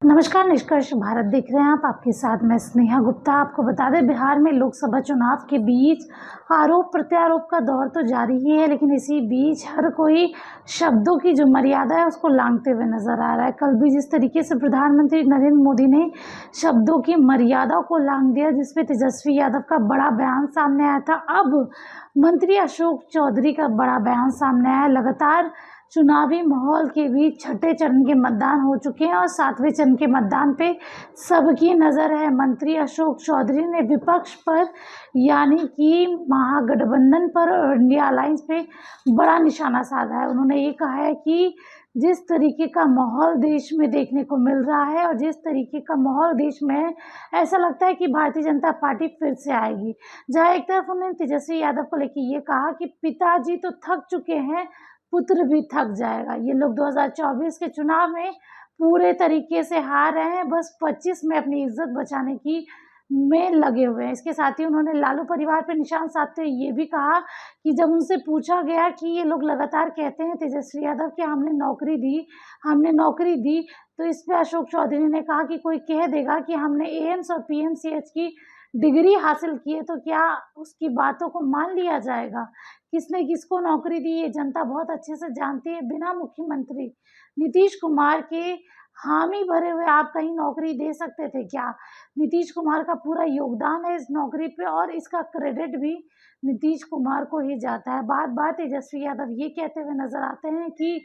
नमस्कार, निष्कर्ष भारत देख रहे हैं आप। आपके साथ मैं स्नेहा गुप्ता। आपको बता दें, बिहार में लोकसभा चुनाव के बीच आरोप प्रत्यारोप का दौर तो जारी ही है, लेकिन इसी बीच हर कोई शब्दों की जो मर्यादा है उसको लांघते हुए नजर आ रहा है। कल भी जिस तरीके से प्रधानमंत्री नरेंद्र मोदी ने शब्दों की मर्यादा को लांघ दिया, जिसपे तेजस्वी यादव का बड़ा बयान सामने आया था, अब मंत्री अशोक चौधरी का बड़ा बयान सामने आया। लगातार चुनावी माहौल के बीच छठे चरण के मतदान हो चुके हैं और सातवें चरण के मतदान पे सबकी नज़र है। मंत्री अशोक चौधरी ने विपक्ष पर, यानी कि महागठबंधन पर और इंडिया अलायंस पे बड़ा निशाना साधा है। उन्होंने ये कहा है कि जिस तरीके का माहौल देश में देखने को मिल रहा है और जिस तरीके का माहौल देश में है, ऐसा लगता है कि भारतीय जनता पार्टी फिर से आएगी। जहाँ एक तरफ उन्होंने तेजस्वी यादव को लेकर ये कहा कि पिताजी तो थक चुके हैं, पुत्र भी थक जाएगा। ये लोग 2024 के चुनाव में पूरे तरीके से हार रहे हैं, बस 25 में अपनी इज्जत बचाने की में लगे हुए हैं। इसके साथ ही उन्होंने लालू परिवार पर निशान साधते हुए ये भी कहा कि जब उनसे पूछा गया कि ये लोग लगातार कहते हैं तेजस्वी यादव कि हमने नौकरी दी, तो इस पे अशोक चौधरी ने कहा कि कोई कह देगा कि हमने एम्स और पीएमसीएच की डिग्री हासिल की है, तो क्या उसकी बातों को मान लिया जाएगा? किसने किसको नौकरी दी ये जनता बहुत अच्छे से जानती है। बिना मुख्यमंत्री नीतीश कुमार के हामी भरे हुए आप कहीं नौकरी दे सकते थे क्या? नीतीश कुमार का पूरा योगदान है इस नौकरी पे और इसका क्रेडिट भी नीतीश कुमार को ही जाता है। बार-बार तेजस्वी यादव ये कहते हुए नज़र आते हैं कि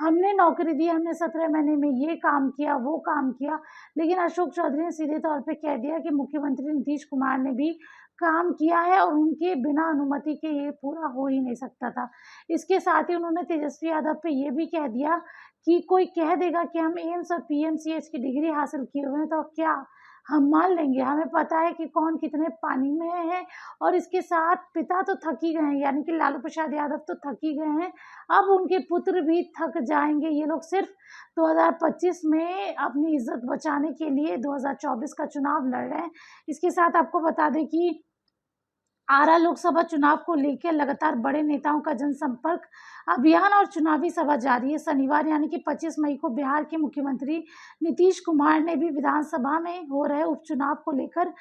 हमने नौकरी दी, हमने 17 महीने में ये काम किया, वो काम किया, लेकिन अशोक चौधरी ने सीधे तौर पे कह दिया कि मुख्यमंत्री नीतीश कुमार ने भी काम किया है और उनके बिना अनुमति के ये पूरा हो ही नहीं सकता था। इसके साथ ही उन्होंने तेजस्वी यादव पे ये भी कह दिया कि कोई कह देगा कि हम एम्स और पीएमसीएच की डिग्री हासिल किए हुए हैं, तो क्या हम मान लेंगे? हमें पता है कि कौन कितने पानी में है। और इसके साथ पिता तो थक ही गए हैं, यानी कि लालू प्रसाद यादव तो थक ही गए हैं, अब उनके पुत्र भी थक जाएंगे। ये लोग सिर्फ 2025 में अपनी इज्जत बचाने के लिए 2024 का चुनाव लड़ रहे हैं। इसके साथ आपको बता दें कि आरा लोकसभा चुनाव को लेकर लगातार बड़े नेताओं का जनसंपर्क अभियान और चुनावी सभा जारी है। शनिवार यानी कि 25 मई को बिहार के मुख्यमंत्री नीतीश कुमार ने भी विधानसभा में हो रहे उपचुनाव को लेकर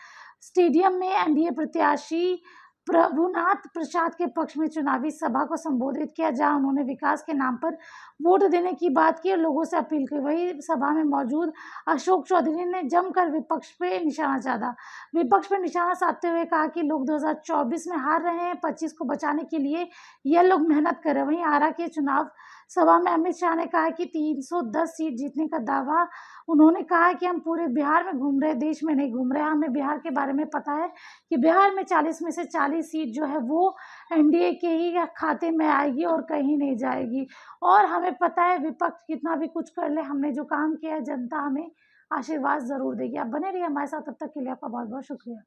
स्टेडियम में एनडीए प्रत्याशी प्रभुनाथ प्रसाद के पक्ष में चुनावी सभा को संबोधित किया, जहां उन्होंने विकास के नाम पर वोट देने की बात की और लोगों से अपील की। वही सभा में मौजूद अशोक चौधरी ने जमकर विपक्ष पे निशाना साधा। विपक्ष पर निशाना साधते हुए कहा कि लोग 2024 में हार रहे हैं, 25 को बचाने के लिए ये लोग मेहनत कर रहे हैं। वहीं आरा के चुनाव सभा में अमित शाह ने कहा कि 310 सीट जीतने का दावा। उन्होंने कहा कि हम पूरे बिहार में घूम रहे, देश में नहीं घूम रहे। हमें बिहार के बारे में पता है कि बिहार में 40 में से 40 सीट जो है वो एनडीए के ही खाते में आएगी और कहीं नहीं जाएगी। और हमें पता है विपक्ष कितना भी कुछ कर ले, हमने जो काम किया है जनता हमें आशीर्वाद ज़रूर देगी। आप बने रहिए हमारे साथ, तब तक के लिए आपका बहुत बहुत शुक्रिया।